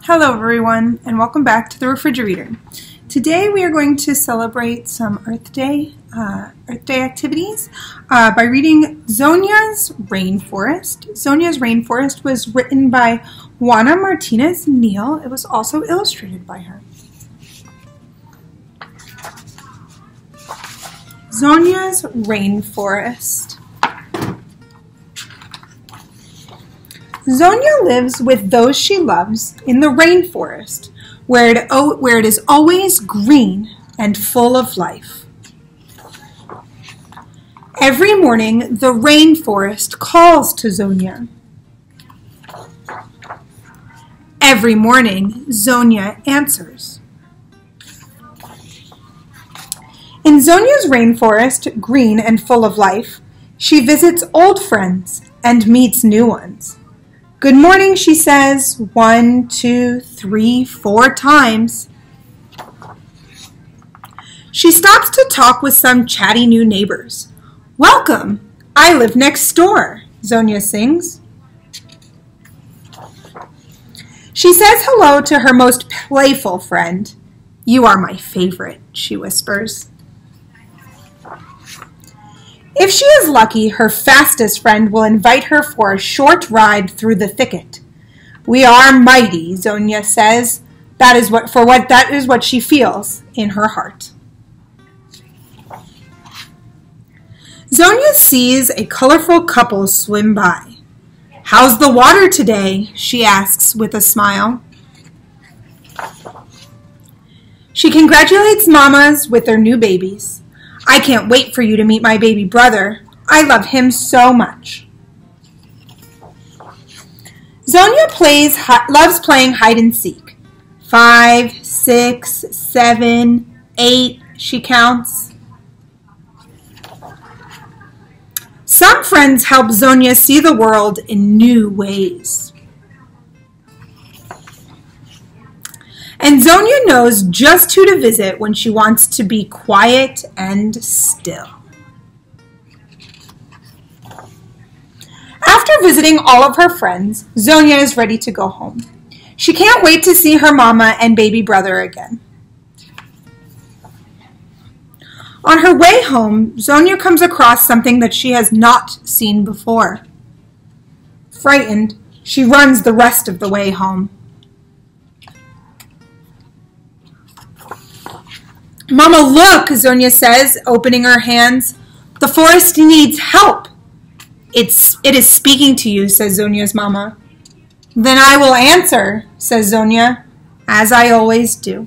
Hello everyone, and welcome back to the refrigerator. Today we are going to celebrate some Earth Day activities by reading Zonia's Rainforest. Zonia's Rainforest was written by Juana Martinez Neal. It was also illustrated by her. Zonia's Rainforest. Zonia lives with those she loves in the rainforest, where it is always green and full of life. Every morning, the rainforest calls to Zonia. Every morning, Zonia answers. In Zonia's rainforest, green and full of life, she visits old friends and meets new ones. Good morning, she says 1, 2, 3, 4 times. She stops to talk with some chatty new neighbors. Welcome, I live next door, Zonia sings. She says hello to her most playful friend. You are my favorite, she whispers. If she is lucky, her fastest friend will invite her for a short ride through the thicket. We are mighty, Zonia says. That is what she feels in her heart. Zonia sees a colorful couple swim by. How's the water today? She asks with a smile. She congratulates mamas with their new babies. I can't wait for you to meet my baby brother. I love him so much. Zonia loves playing hide and seek. 5, 6, 7, 8, she counts. Some friends help Zonia see the world in new ways. And Zonia knows just who to visit when she wants to be quiet and still. After visiting all of her friends, Zonia is ready to go home. She can't wait to see her mama and baby brother again. On her way home, Zonia comes across something that she has not seen before. Frightened, she runs the rest of the way home. Mama, look, Zonia says, opening her hands. The forest needs help. It is speaking to you, says Zonia's mama. Then I will answer, says Zonia, as I always do.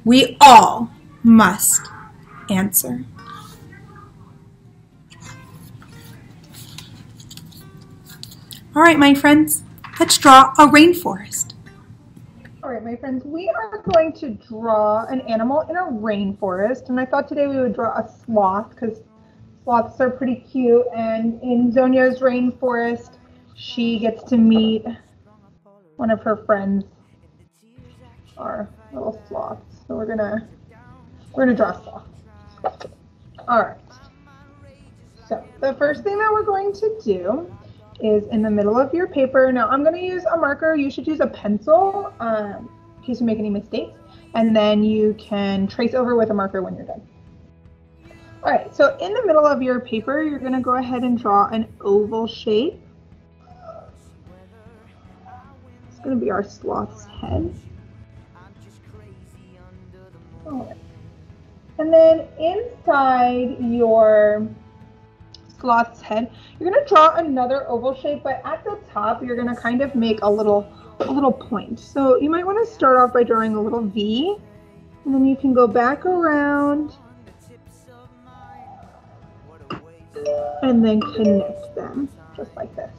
We all must answer. All right, my friends, let's draw a rainforest. All right, my friends, we are going to draw an animal in a rainforest, and I thought today we would draw a sloth because sloths are pretty cute, and in Zonia's rainforest, she gets to meet one of her friends, our little sloths. So we're gonna draw a sloth. All right. So the first thing that we're going to do is in the middle of your paper. Now I'm going to use a marker. You should use a pencil in case you make any mistakes, and then you can trace over with a marker when you're done. All right, so in the middle of your paper, you're going to go ahead and draw an oval shape. It's going to be our sloth's head. All right. And then inside your sloth's head, you're going to draw another oval shape, but at the top you're going to kind of make a little point. So you might want to start off by drawing a little V, and then you can go back around and then connect them just like this.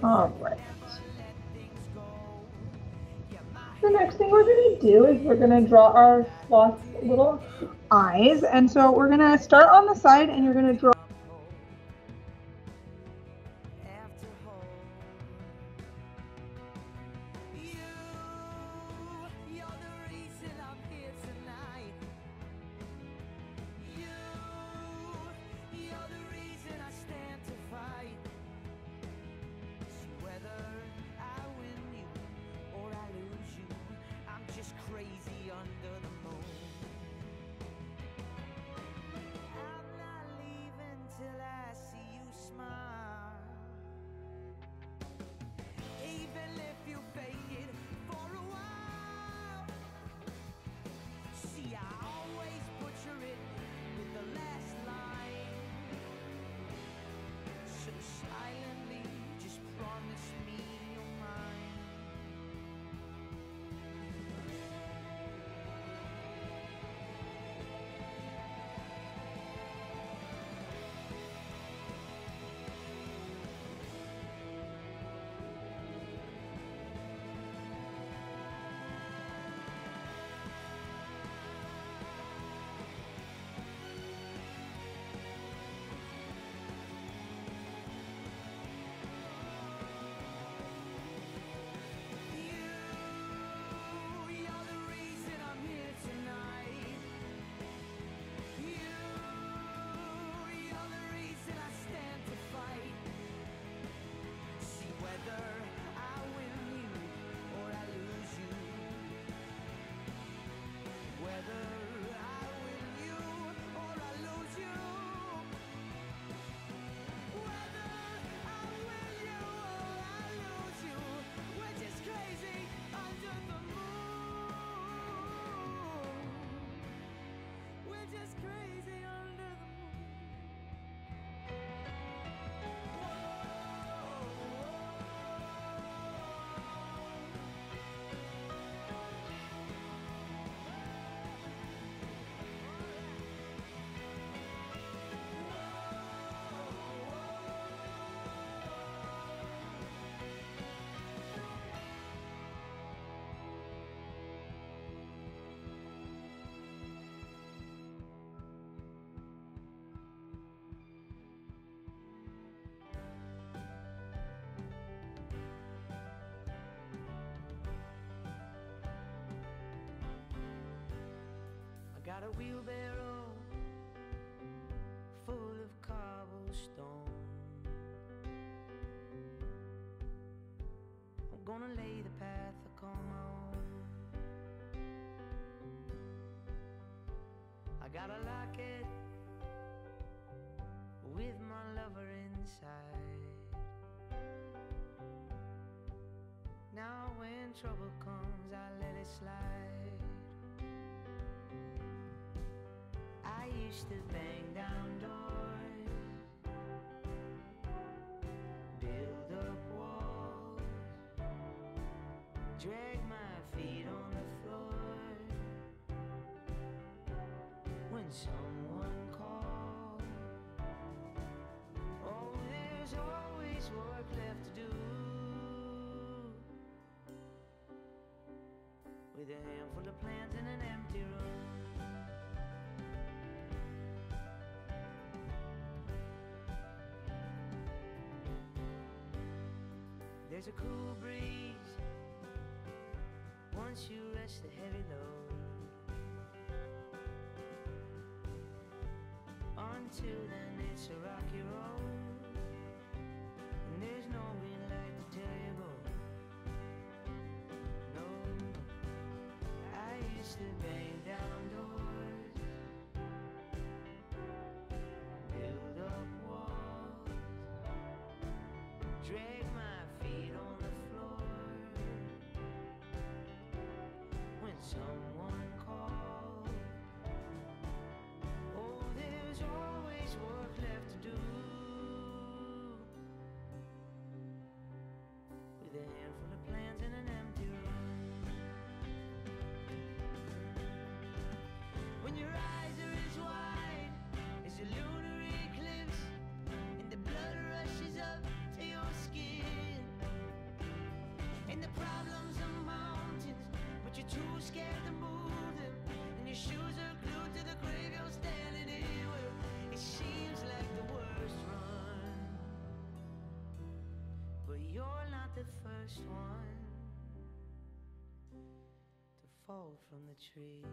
All right. The next thing we're going to do is we're going to draw our sloth's little eyes, and so we're going to start on the side, and you're going to draw got a wheelbarrow full of cobblestone. I'm gonna lay the path I call my own. I got a locket with my lover inside. Now when trouble comes, I let it slide. I used to bang down doors, build up walls, drag my feet on the floor. When someone calls, oh, there's always work left to do. With a handful of plants in an empty room. There's a cool breeze once you rest the heavy load. Until then it's a rocky road, and there's no green light to tell you go. No, I used to bang down doors, build up walls, drag my feet on the floor. When someone calls, oh, there's always work left to do. With a handful of plants in an empty room. When your eyes are as wide as a lunar eclipse, and the blood rushes up to your skin, and the problems are mountains, but you're too scared to move them, and your shoes are glued to the grave you're standing in. Well, it seems like the worst run, but you're not the first one to fall from the tree.